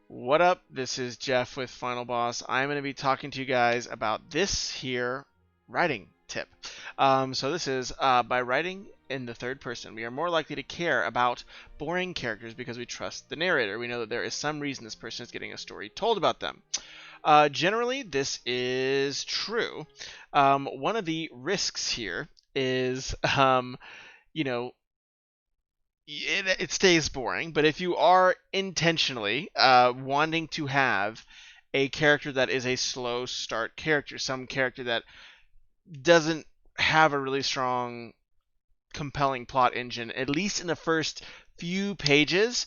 What up? This is Jeff with Final Boss. I'm going to be talking to you guys about this here writing tip. So this is by writing in the third person, we are more likely to care about boring characters because we trust the narrator. We know that there is some reason this person is getting a story told about them. Generally, this is true. One of the risks here is, you know, it stays boring, but if you are intentionally wanting to have a character that is a slow start character, some character that doesn't have a really strong, compelling plot engine, at least in the first few pages,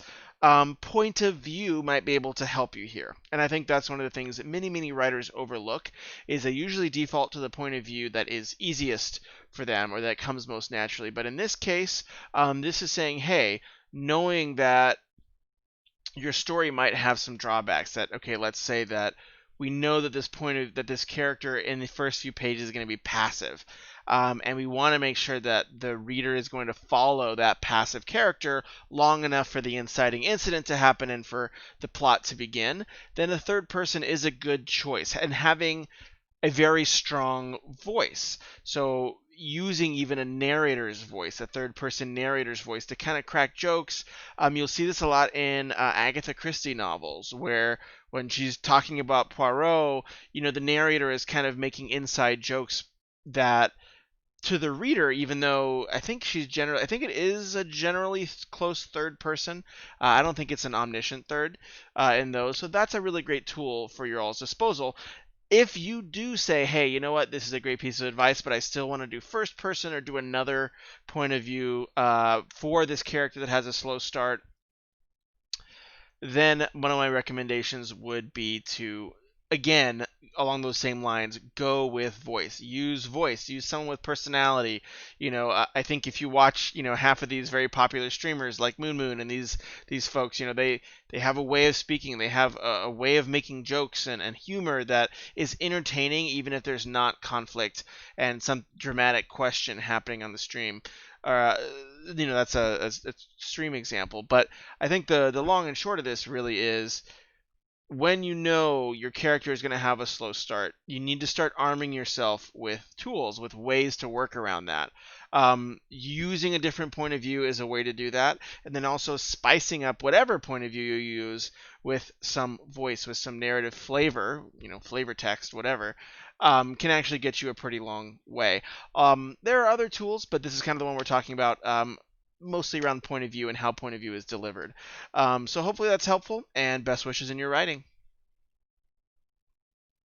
point of view might be able to help you here. And I think that's one of the things that many writers overlook is they usually default to the point of view that is easiest for them or that comes most naturally. But in this case, this is saying, hey, knowing that your story might have some drawbacks that, okay, let's say that we know that this character in the first few pages is going to be passive, and we want to make sure that the reader is going to follow that passive character long enough for the inciting incident to happen and for the plot to begin. Then a third person is a good choice, and having a very strong voice. So using even a narrator's voice, a third person narrator's voice to kind of crack jokes. You'll see this a lot in Agatha Christie novels where when she's talking about Poirot, the narrator is kind of making inside jokes that to the reader, even though I think I think it is a generally close third person. I don't think it's an omniscient third in those. So that's a really great tool for your all's disposal. If you do say, hey, you know what, this is a great piece of advice, but I still want to do first person or do another point of view for this character that has a slow start, then one of my recommendations would be to, again, along those same lines, go with voice. Use someone with personality. I think if you watch, half of these very popular streamers like Moon and these folks, they have a way of speaking. They have a way of making jokes and humor that is entertaining, even if there's not conflict and some dramatic question happening on the stream. Uh, that's a stream example, but I think the long and short of this really is when you know your character is going to have a slow start, you need to start arming yourself with tools, with ways to work around that. Using a different point of view is a way to do that, and then also spicing up whatever point of view you use with some voice, with some narrative flavor, flavor text, whatever, can actually get you a pretty long way. There are other tools, but this is kind of the one we're talking about. Mostly around point of view and how point of view is delivered. So hopefully that's helpful, and best wishes in your writing.